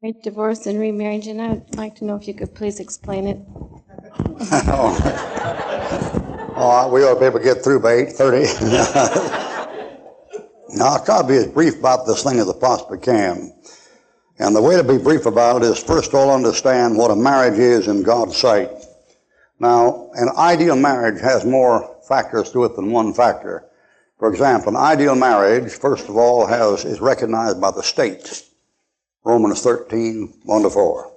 Right, divorce and remarriage, and I'd like to know if you could please explain it. We ought to be able to get through by 8:30. Now, I'll try to be as brief about this thing as I possibly can. And the way to be brief about it is, first of all, understand what a marriage is in God's sight. Now, an ideal marriage has more factors to it than one factor. For example, an ideal marriage, first of all, is recognized by the state. Romans 13, 1-4.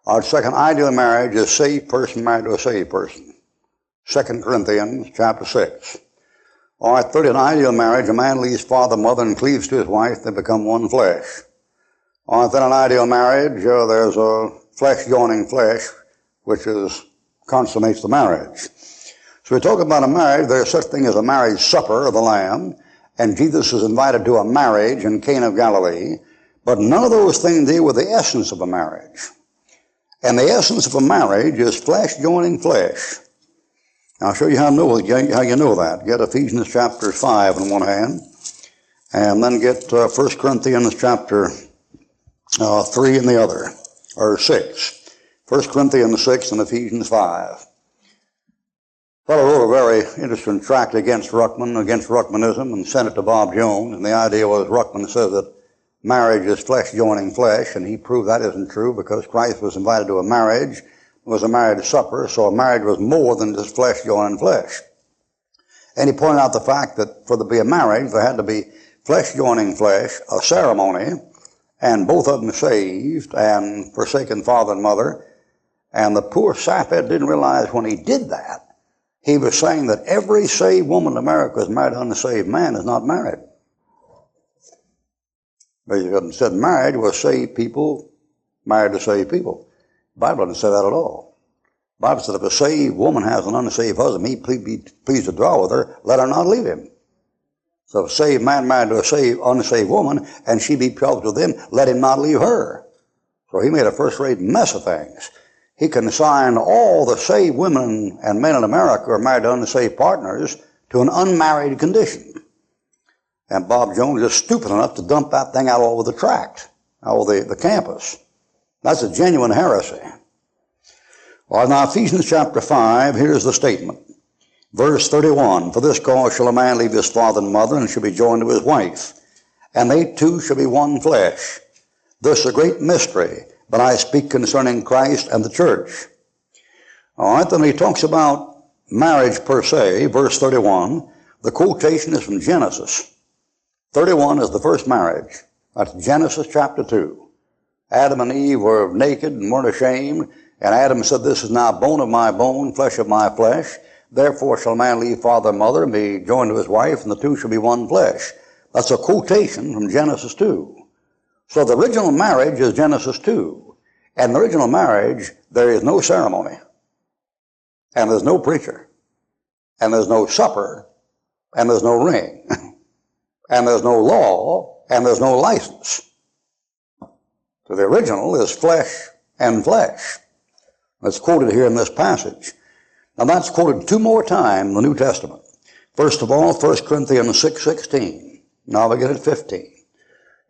Our second ideal marriage is a saved person married to a saved person. 2 Corinthians chapter 6. All right, third, an ideal marriage, a man leaves father, mother, and cleaves to his wife, they become one flesh. All right, then an ideal marriage, there's a flesh joining flesh, which consummates the marriage. So we talk about a marriage, there's such thing as a marriage supper of the Lamb, and Jesus is invited to a marriage in Cana of Galilee, but none of those things deal with the essence of a marriage. And the essence of a marriage is flesh joining flesh. I'll show you how you know that. Get Ephesians chapter 5 in one hand, and then get 1 Corinthians chapter 3 in the other, or 6. 1 Corinthians 6 and Ephesians 5. Fellow wrote a very interesting tract against Ruckmanism, and sent it to Bob Jones, and the idea was Ruckman says that marriage is flesh joining flesh, and he proved that isn't true because Christ was invited to a marriage, was a marriage supper, so a marriage was more than just flesh joining flesh. And he pointed out the fact that for there to be a marriage, there had to be flesh joining flesh, a ceremony, and both of them saved and forsaken father and mother. And the poor saphead didn't realize when he did that, he was saying that every saved woman in America is married to an unsaved man is not married. But he said marriage was saved people married to saved people. The Bible doesn't say that at all. The Bible said if a saved woman has an unsaved husband, he be pleased to dwell with her, let her not leave him. So if a saved man married to a unsaved woman, and she be betrothed with him, let him not leave her. So he made a first-rate mess of things. He consigned all the saved women and men in America who are married to unsaved partners to an unmarried condition. And Bob Jones is stupid enough to dump that thing out all over the tract, all over the campus. That's a genuine heresy. Well, now Ephesians chapter 5, here's the statement. Verse 31, for this cause shall a man leave his father and mother, and shall be joined to his wife, and they two shall be one flesh. This is a great mystery, but I speak concerning Christ and the church. All right, then he talks about marriage per se, verse 31. The quotation is from Genesis. 31 is the first marriage. That's Genesis chapter 2. Adam and Eve were naked and weren't ashamed, and Adam said, this is now bone of my bone, flesh of my flesh. Therefore shall a man leave father and mother and be joined to his wife, and the two shall be one flesh. That's a quotation from Genesis 2. So the original marriage is Genesis 2. And in the original marriage, there is no ceremony, and there's no preacher, and there's no supper, and there's no ring, and there's no law, and there's no license. So the original is flesh and flesh. That's quoted here in this passage. Now that's quoted two more times in the New Testament. First of all, 1 Corinthians 6:16. Now we get it 15.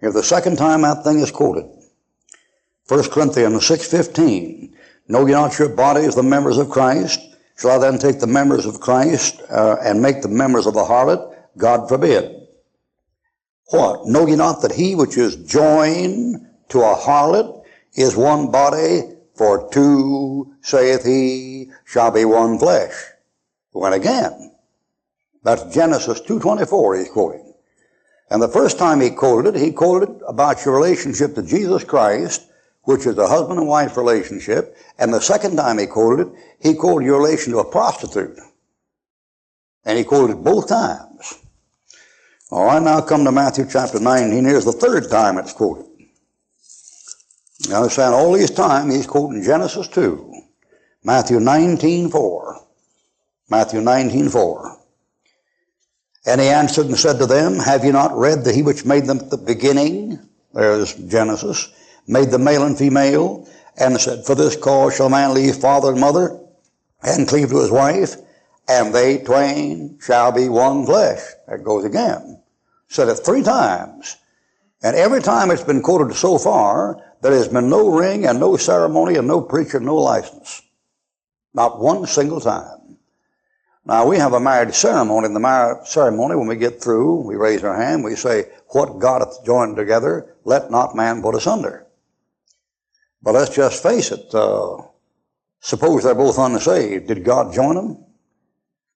Here's the second time that thing is quoted. 1 Corinthians 6:15. Know ye not your bodies the members of Christ? Shall I then take the members of Christ and make them members of the harlot? God forbid. What? Know ye not that he which is joined to a harlot is one body? For two, saith he, shall be one flesh. When again, that's Genesis 2:24 he's quoting. And the first time he quoted it about your relationship to Jesus Christ, which is a husband and wife relationship. And the second time he quoted your relation to a prostitute. And he quoted it both times. All right, now come to Matthew chapter 19. Here's the third time it's quoted. You understand, all these times he's quoting Genesis 2. Matthew 19:4. Matthew 19:4. And he answered and said to them, have you not read that he which made them at the beginning, there's Genesis, made them male and female, and said, for this cause shall a man leave father and mother, and cleave to his wife, and they twain shall be one flesh. That goes again. Said it three times. And every time it's been quoted so far, There has been no ring and no ceremony and no preacher, no license. Not one single time. Now, we have a marriage ceremony. In the marriage ceremony, when we get through, we raise our hand, we say, what God hath joined together, let not man put asunder. But let's just face it. Suppose they're both unsaved. Did God join them?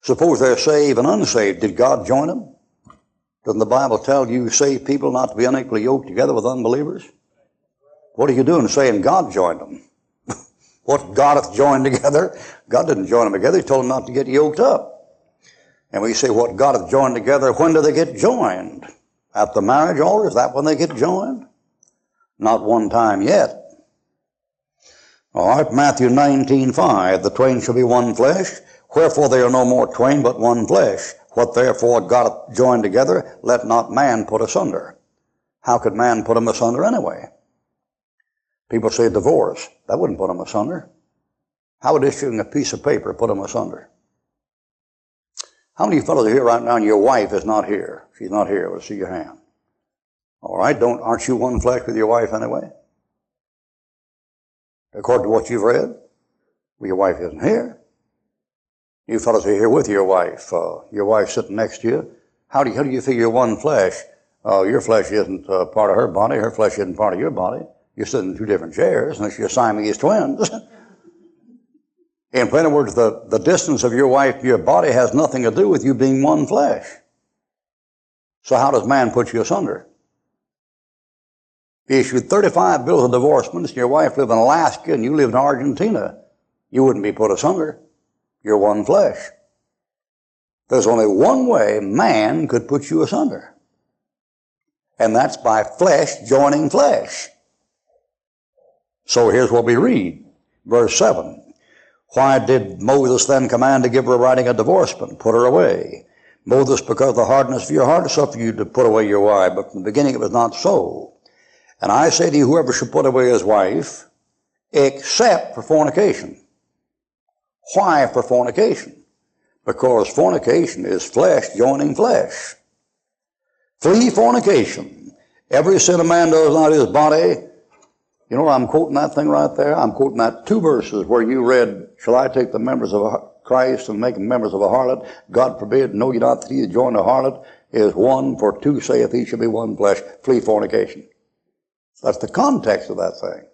Suppose they're saved and unsaved. Did God join them? Doesn't the Bible tell you saved people not to be unequally yoked together with unbelievers? What are you doing saying God joined them? What God hath joined together? God didn't join them together. He told them not to get yoked up. And we say what God hath joined together, when do they get joined? At the marriage altar? Is that when they get joined? Not one time yet. All right, Matthew 19:5, the twain shall be one flesh. Wherefore they are no more twain, but one flesh. What therefore God hath joined together, let not man put asunder. How could man put them asunder anyway? People say divorce. That wouldn't put them asunder. How would issuing a piece of paper put them asunder? How many of you fellows are here right now and your wife is not here? She's not here. We'll see your hand. All right, aren't you one flesh with your wife anyway? According to what you've read? Well, your wife isn't here. You fellows are here with your wife. Your wife's sitting next to you. How do you figure one flesh? Your flesh isn't part of her body. Her flesh isn't part of your body. You're sitting in two different chairs unless you're Siamese twins. In plain words, the distance of your wife to your body has nothing to do with you being one flesh. So how does man put you asunder? He issued 35 bills of divorcement, and your wife lived in Alaska and you lived in Argentina. You wouldn't be put asunder. You're one flesh. There's only one way man could put you asunder. And that's by flesh joining flesh. So here's what we read. Verse 7. Why did Moses then command to give her writing a divorcement? Put her away. Moses, because of the hardness of your heart, suffered you to put away your wife. But from the beginning it was not so. And I say to you, whoever should put away his wife, except for fornication. Why for fornication? Because fornication is flesh joining flesh. Flee fornication. Every sin a man does not his body. You know, I'm quoting that thing right there. I'm quoting that 2 verses where you read, shall I take the members of Christ and make them members of a harlot? God forbid, know ye not that he that joined a harlot is one, for 2 saith he shall be one flesh. Flee fornication. That's the context of that thing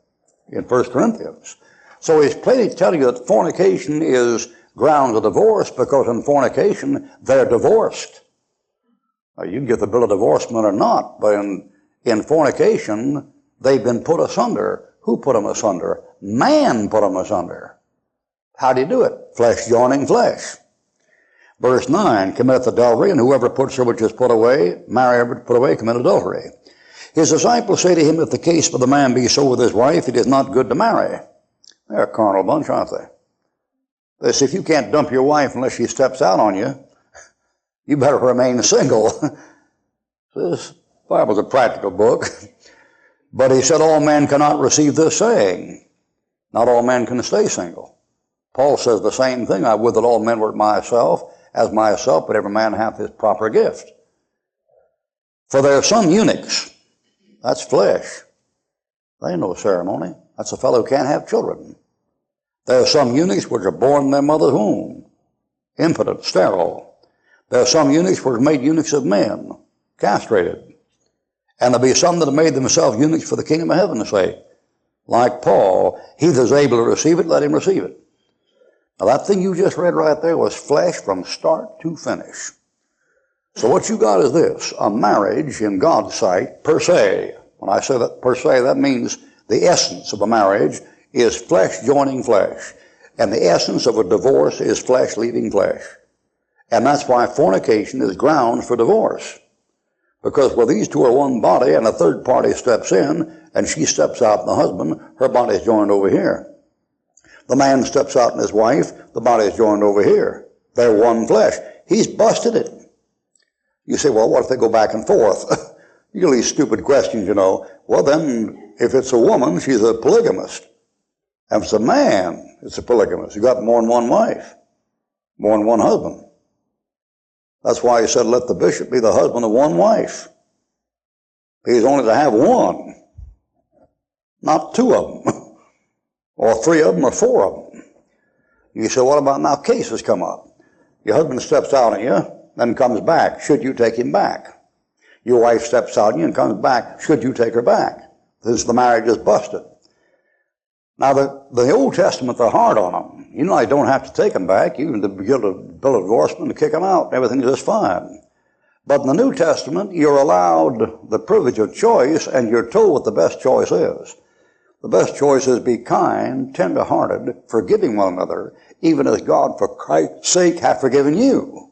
in 1 Corinthians. So he's plainly telling you that fornication is grounds of divorce, because in fornication they're divorced. Now, you can get the bill of divorcement or not, but in fornication they've been put asunder. Who put them asunder? Man put them asunder. How do you do it? Flesh joining flesh. Verse 9, committeth adultery, and whoever puts her which is put away, marry her put away, commit adultery. His disciples say to him, if the case of the man be so with his wife, it is not good to marry. They're a carnal bunch, aren't they? They say, if you can't dump your wife unless she steps out on you, you better remain single. This Bible's a practical book. But he said, all men cannot receive this saying. Not all men can stay single. Paul says the same thing. I would that all men were as myself, but every man hath his proper gift. For there are some eunuchs. That's flesh. They ain't no ceremony. That's a fellow who can't have children. There are some eunuchs which are born in their mother's womb, impotent, sterile. There are some eunuchs which are made eunuchs of men, castrated. And there be some that have made themselves eunuchs for the kingdom of heaven's sake. Like Paul, he that is able to receive it, let him receive it. Now that thing you just read right there was flesh from start to finish. So what you got is this, a marriage in God's sight, per se. When I say that per se, that means the essence of a marriage is flesh joining flesh. And the essence of a divorce is flesh leaving flesh. And that's why fornication is grounds for divorce. Because where these two are one body and a third party steps in and she steps out in the husband, her body is joined over here. The man steps out in his wife, the body is joined over here. They're one flesh. He's busted it. You say, well, what if they go back and forth? You get these stupid questions, you know. Well, then, if it's a woman, she's a polygamist. And if it's a man, it's a polygamist. You got more than one wife, more than one husband. That's why he said, let the bishop be the husband of one wife. He's only to have one. not two of them, or three of them, or four of them. You say, what about now cases come up? Your husband steps out on you, then comes back. Should you take him back? Your wife steps out on you and comes back. Should you take her back? Since the marriage is busted. Now, the Old Testament, they're hard on them. You know, I don't have to take them back. You can get a bill of divorcement and kick them out. Everything's just fine. But in the New Testament, you're allowed the privilege of choice, and you're told what the best choice is. The best choice is be kind, tender-hearted, forgiving one another, even as God, for Christ's sake, hath forgiven you.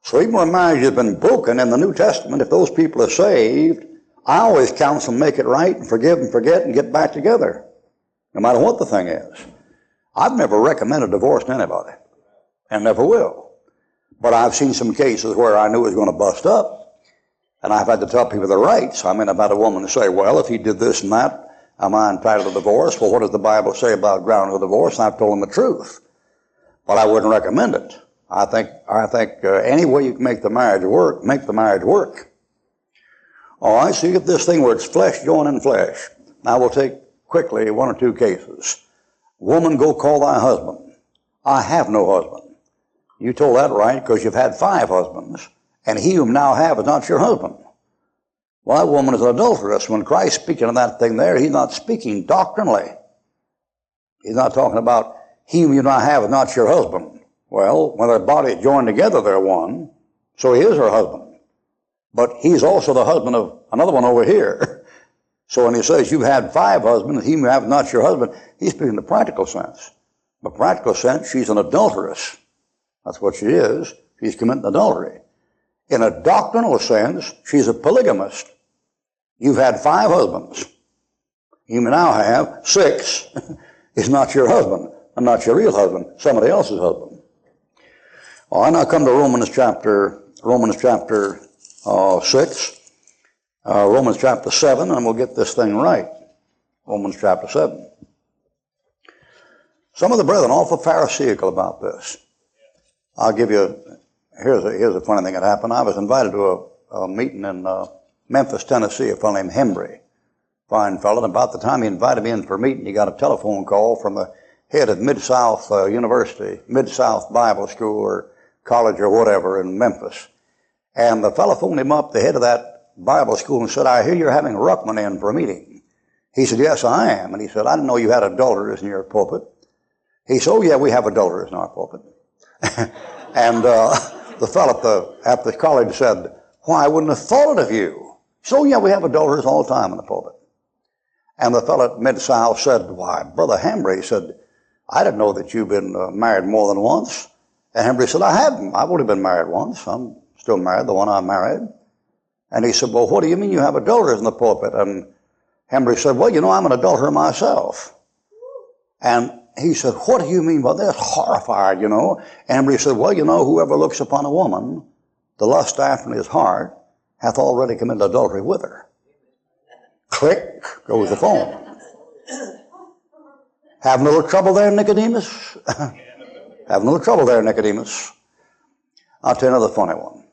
So even when marriage has been broken in the New Testament, if those people are saved, I always counsel them make it right and forgive and forget and get back together, no matter what the thing is. I've never recommended divorce to anybody, and never will. But I've seen some cases where I knew it was going to bust up, and I've had to tell people the rights. I mean, I've had a woman say, well, if he did this and that, am I entitled to divorce? Well, what does the Bible say about grounds of divorce? And I've told them the truth. But I wouldn't recommend it. I think any way you can make the marriage work, make the marriage work. All right, so you get this thing where it's flesh joining flesh. Now we'll take quickly one or two cases. Woman, go call thy husband. I have no husband. You told that right because you've had 5 husbands, and he whom now have is not your husband. Well, that woman is an adulteress. When Christ's speaking of that thing there, he's not speaking doctrinally. He's not talking about he whom you now have is not your husband. Well, when their bodies joined together, they're one, so he is her husband. But he's also the husband of another one over here. So when he says you've had 5 husbands, he whom you have is not your husband, he's speaking in the practical sense. In the practical sense, she's an adulteress. That's what she is. She's committing adultery. In a doctrinal sense, she's a polygamist. You've had 5 husbands. You may now have 6. Is not your husband, and not your real husband, somebody else's husband. All right, now come to Romans chapter 6, Romans chapter 7, and we'll get this thing right. Romans chapter 7. Some of the brethren are awful pharisaical about this. I'll give you, here's a funny thing that happened. I was invited to a meeting in Memphis, Tennessee, a fellow named Hembry. Fine fellow. And about the time he invited me in for a meeting, he got a telephone call from the head of Mid-South University, Mid-South Bible School or college or whatever in Memphis. And the fellow phoned him up, the head of that Bible school, and said, I hear you're having Ruckman in for a meeting. He said, yes, I am. And he said, I didn't know you had adulterers in your pulpit. He said, oh, yeah, we have adulterers in our pulpit. And the fellow at the college said, why, I wouldn't have thought it of you. He said, oh, yeah, we have adulterers all the time in the pulpit. And the fellow at Mid-South said, why, Brother Hembry said, I didn't know that you've been married more than once. And Hembry said, I haven't. I've only been married once. I'm still married, the one I married. And he said, well, what do you mean you have adulterers in the pulpit? And Hembry said, well, you know, I'm an adulterer myself. And he said, what do you mean by this? Horrified, you know. And Hembry said, well, you know, whoever looks upon a woman, the lust after in his heart, hath already committed adultery with her. Click goes the phone. Having a little trouble there, Nicodemus? Having a little trouble there, Nicodemus. I'll tell you another funny one.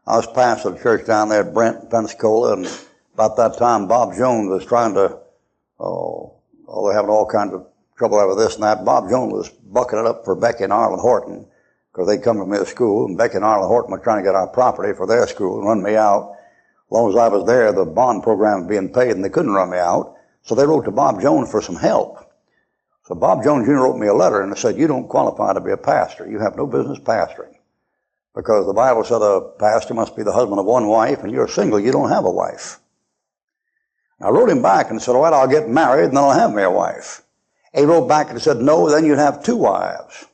I was pastor of a church down there at Brent, Pensacola, and about that time Bob Jones was trying to, they're having all kinds of trouble over this and that. Bob Jones was bucking it up for Becky and Arlen Horton because they'd come from his school, and Becky and Arlen Horton were trying to get our property for their school and run me out. As long as I was there, the bond program was being paid, and they couldn't run me out. So they wrote to Bob Jones for some help. So Bob Jones Jr. wrote me a letter and said, you don't qualify to be a pastor. You have no business pastoring. Because the Bible said a pastor must be the husband of one wife, and you're single, you don't have a wife. I wrote him back and said, well, I'll get married and then I'll have me a wife. He wrote back and said, no, then you'd have 2 wives.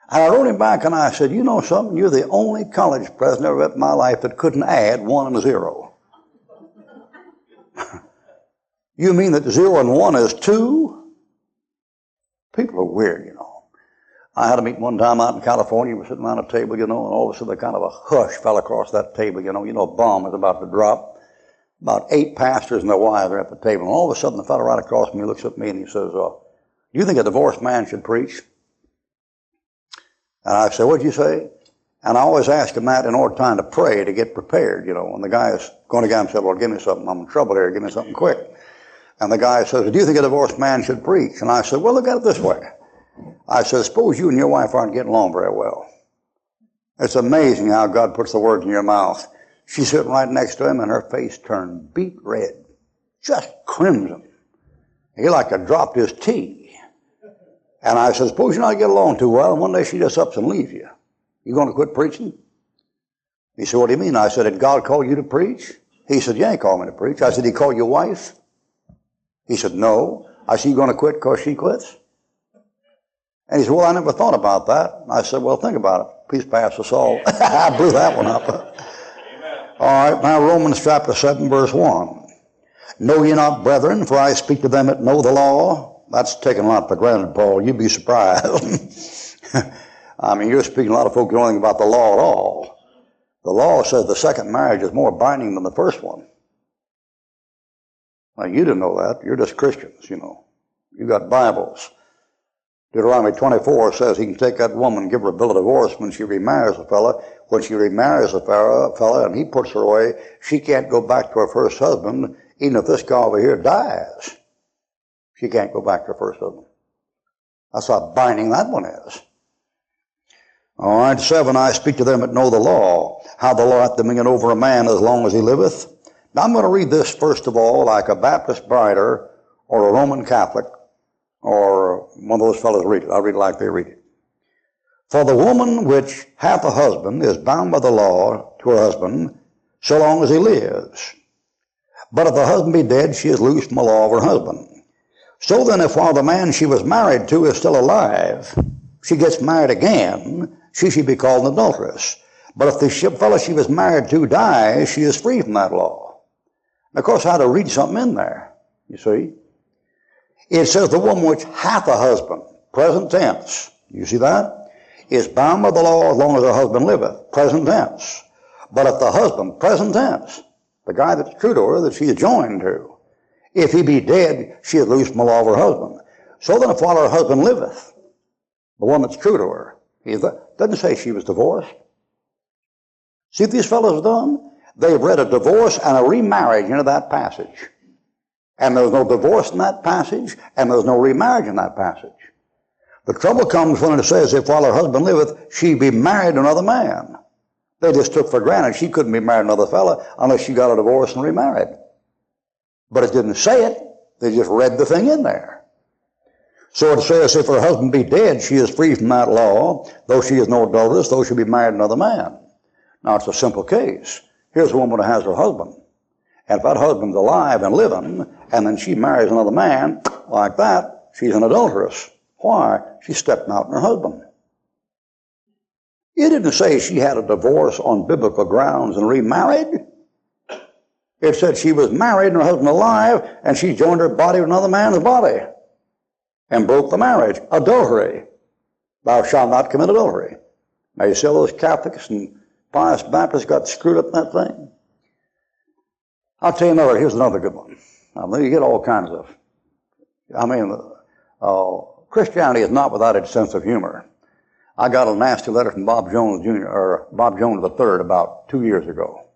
And I wrote him back and I said, you know something? You're the only college president I've ever met in my life that couldn't add 1 and 0. You mean that 0 and 1 is 2? People are weird, you know. I had a meeting one time out in California. We were sitting around a table, you know, and all of a sudden kind of a hush fell across that table, you know. A bomb was about to drop. About 8 pastors and their wives are at the table. And all of a sudden the fellow right across from me looks at me and he says, do you think a divorced man should preach? And I said, what'd you say? And I always ask him that in order time to pray, to get prepared, you know. When the guy is going to get him and said, well, give me something. I'm in trouble here. Give me something quick. And the guy says, do you think a divorced man should preach? And I said, well, look at it this way. I said, suppose you and your wife aren't getting along very well. It's amazing how God puts the words in your mouth. She's sitting right next to him, and her face turned beet red, just crimson. He like to dropped his tea. And I said, suppose you not get along too well, and one day she just ups and leaves you. You going to quit preaching? He said, what do you mean? I said, did God call you to preach? He said, yeah, he called me to preach. I said, did he call your wife? He said, no. I said, you going to quit because she quits? And he said, well, I never thought about that. And I said, well, think about it. Please pass us all. I blew that one up. All right, now Romans chapter 7, verse 1. Know ye not, brethren, for I speak to them that know the law. That's taking a lot for granted, Paul. You'd be surprised. I mean, you're speaking to a lot of folk who don't know anything about the law at all. The law says the second marriage is more binding than the first one. Now, you didn't know that. You're just Christians, you know. You got Bibles. Deuteronomy 24 says he can take that woman and give her a bill of divorce when she remarries a fella. When she remarries a fella and he puts her away, she can't go back to her first husband, even if this guy over here dies. She can't go back to her first husband. That's how binding that one is. All right, 7, I speak to them that know the law, how the law hath dominion over a man as long as he liveth. Now I'm going to read this first of all like a Baptist brider or a Roman Catholic or one of those fellows read it. I'll read it like they read it. For the woman which hath a husband is bound by the law to her husband so long as he lives. But if the husband be dead, she is loosed from the law of her husband. So then, if while the man she was married to is still alive, she gets married again, she should be called an adulteress. But if the fellow she was married to dies, she is free from that law. And of course, I had to read something in there, you see. It says the woman which hath a husband, present tense, you see that? Is bound by the law as long as her husband liveth, present tense. But if the husband, present tense, the guy that's true to her, that she is joined to, if he be dead, she is loosed from the law of her husband. So then if while her husband liveth, the one that's true to her, he doesn't say she was divorced. See what these fellows have done? They've read a divorce and a remarriage into that passage. And there's no divorce in that passage, and there's no remarriage in that passage. The trouble comes when it says, if while her husband liveth, she be married to another man. They just took for granted she couldn't be married to another fella unless she got a divorce and remarried. But it didn't say it. They just read the thing in there. So it says, if her husband be dead, she is free from that law, though she is no adulteress, though she be married to another man. Now, it's a simple case. Here's a woman who has her husband. And if that husband's alive and living, and then she marries another man like that, she's an adulteress. Why? She's stepping out on her husband. It didn't say she had a divorce on biblical grounds and remarried. It said she was married and her husband alive, and she joined her body with another man's body and broke the marriage. Adultery. Thou shalt not commit adultery. Now you see all those Catholics and pious Baptists got screwed up in that thing? I'll tell you another. Here's another good one. I mean, you get all kinds of. Christianity is not without its sense of humor. I got a nasty letter from Bob Jones Jr. or Bob Jones III about 2 years ago.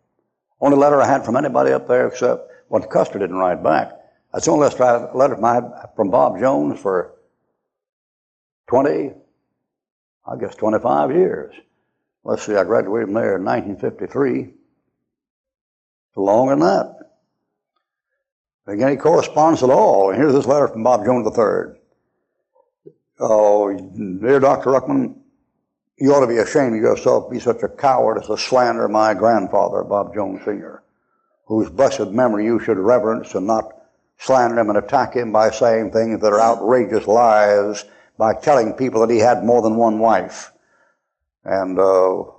Only letter I had from anybody up there except what Custer didn't write back. That's the only letter I had from Bob Jones for 25 years. Let's see, I graduated from there in 1953. Longer than that. Didn't get any correspondence at all. And here's this letter from Bob Jones III. Oh, dear Dr. Ruckman, you ought to be ashamed of yourself, be such a coward as to slander my grandfather, Bob Jones Sr., whose blessed memory you should reverence and not slander him and attack him by saying things that are outrageous lies, by telling people that he had more than one wife. And, that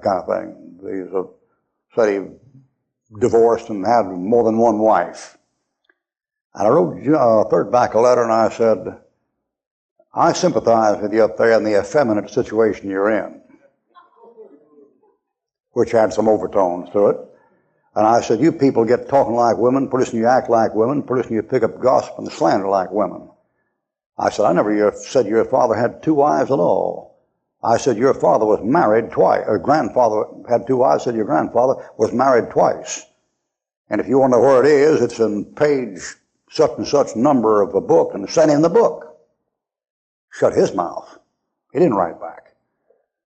kind of thing. He said he divorced and had more than one wife. And I wrote third back a letter and I said, I sympathize with you up there in the effeminate situation you're in, which had some overtones to it. And I said, you people get talking like women, pretty soon you act like women, pretty soon you pick up gossip and slander like women. I said, I never said your father had two wives at all. I said, your father was married twice. Or grandfather had 2 wives. I said, your grandfather was married twice. And if you want to know where it is, it's in page such and such number of a book, and sent in the book. Shut his mouth. He didn't write back.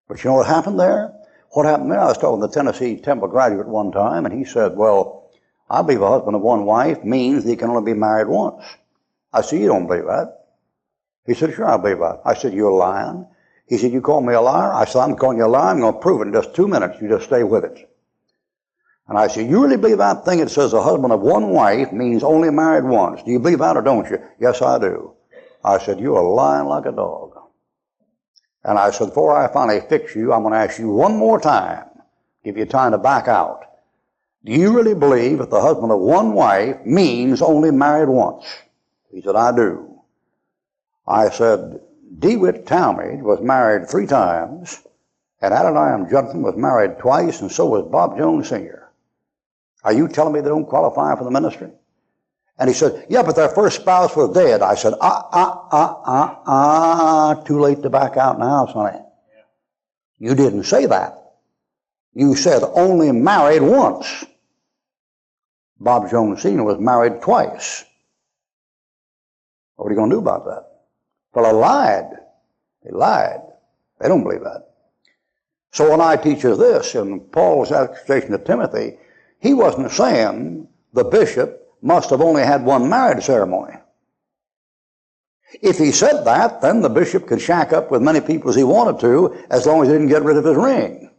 But you know what happened there? What happened there? I was talking to the Tennessee Temple graduate one time, and he said, well, I believe a husband of one wife means that he can only be married once. I said, you don't believe that? He said, sure, I believe that. I said, you're lying. He said, you call me a liar? I said, I'm calling you a liar. I'm going to prove it in just 2 minutes. You just stay with it. And I said, you really believe that thing that says a husband of one wife means only married once? Do you believe that or don't you? Yes, I do. I said, you are lying like a dog. And I said, before I finally fix you, I'm going to ask you one more time, give you time to back out. Do you really believe that the husband of one wife means only married once? He said, I do. I said, DeWitt Talmage was married 3 times, and Adoniram Judson was married twice, and so was Bob Jones Sr. Are you telling me they don't qualify for the ministry? And he said, yeah, but their first spouse was dead. I said, too late to back out now, sonny. You didn't say that. You said only married once. Bob Jones Sr. was married twice. What are you going to do about that? Fellow lied. He lied. They don't believe that. So when I teach you this, in Paul's exhortation to Timothy, he wasn't saying the bishop must have only had one marriage ceremony. If he said that, then the bishop could shack up with many people as he wanted to, as long as he didn't get rid of his ring.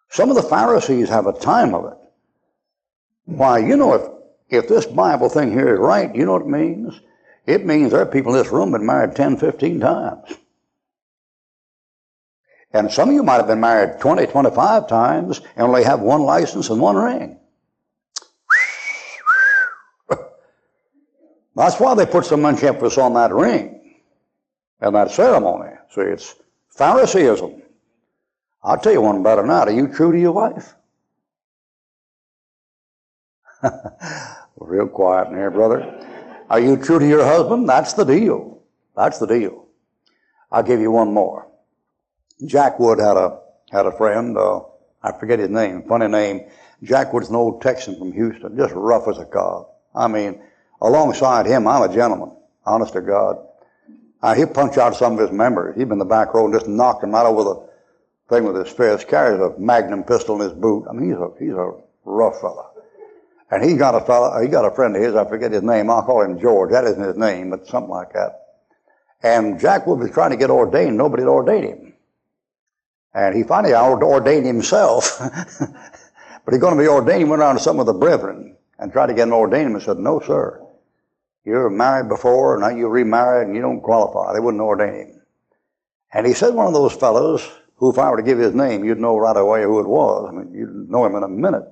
Some of the Pharisees have a time of it. Why, you know, if this Bible thing here is right, you know what it means? It means there are people in this room been married 10, 15 times. And some of you might have been married 20, 25 times and only have one license and one ring. That's why they put so much emphasis on that ring and that ceremony. See, it's Phariseeism. I'll tell you one better now. Are you true to your wife? Real quiet in here, brother. Are you true to your husband? That's the deal. That's the deal. I'll give you one more. Jackwood had a friend, I forget his name, funny name. Jackwood's an old Texan from Houston, just rough as a cod. I mean, alongside him, I'm a gentleman, honest to God. He'll punch out some of his members. He'd been in the back row and just knocked him right over the thing with his fist, carries a magnum pistol in his boot. I mean, he's a rough fella. And he got a friend of his, I forget his name, I'll call him George. That isn't his name, but something like that. And Jackwood was trying to get ordained. Nobody had ordained him. And he finally ordained himself. But he's going to be ordained. He went around to some of the brethren and tried to get him ordained and said, no, sir. You were married before, now you remarried, and you don't qualify. They wouldn't ordain him. And he said one of those fellows, who if I were to give his name, you'd know right away who it was. I mean, you'd know him in a minute.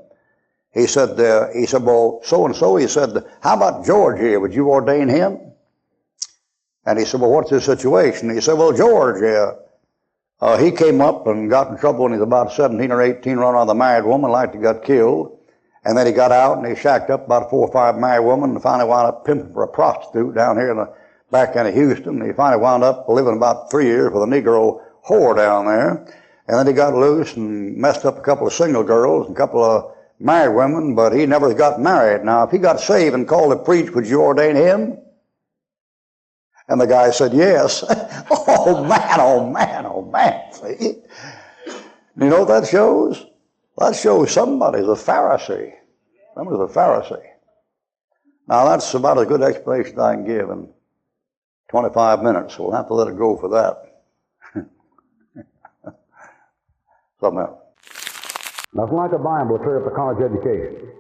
He said, well, so-and-so, he said, how about George here? Would you ordain him? And he said, well, what's his situation? He said, well, George, he came up and got in trouble when he was about 17 or 18, run on the married woman, like he got killed. And then he got out and he shacked up about 4 or 5 married women and finally wound up pimping for a prostitute down here in the back end of Houston. And he finally wound up living about 3 years with a Negro whore down there. And then he got loose and messed up a couple of single girls and a couple of married women, but he never got married. Now, if he got saved and called to preach, would you ordain him? And the guy said, yes. Oh, man, oh, man, oh, man. See? You know what that shows? That shows somebody's a Pharisee. Somebody's a Pharisee. Now, that's about as good explanation I can give in 25 minutes, so we'll have to let it go for that. Something else. Nothing like a Bible to clear up a college education.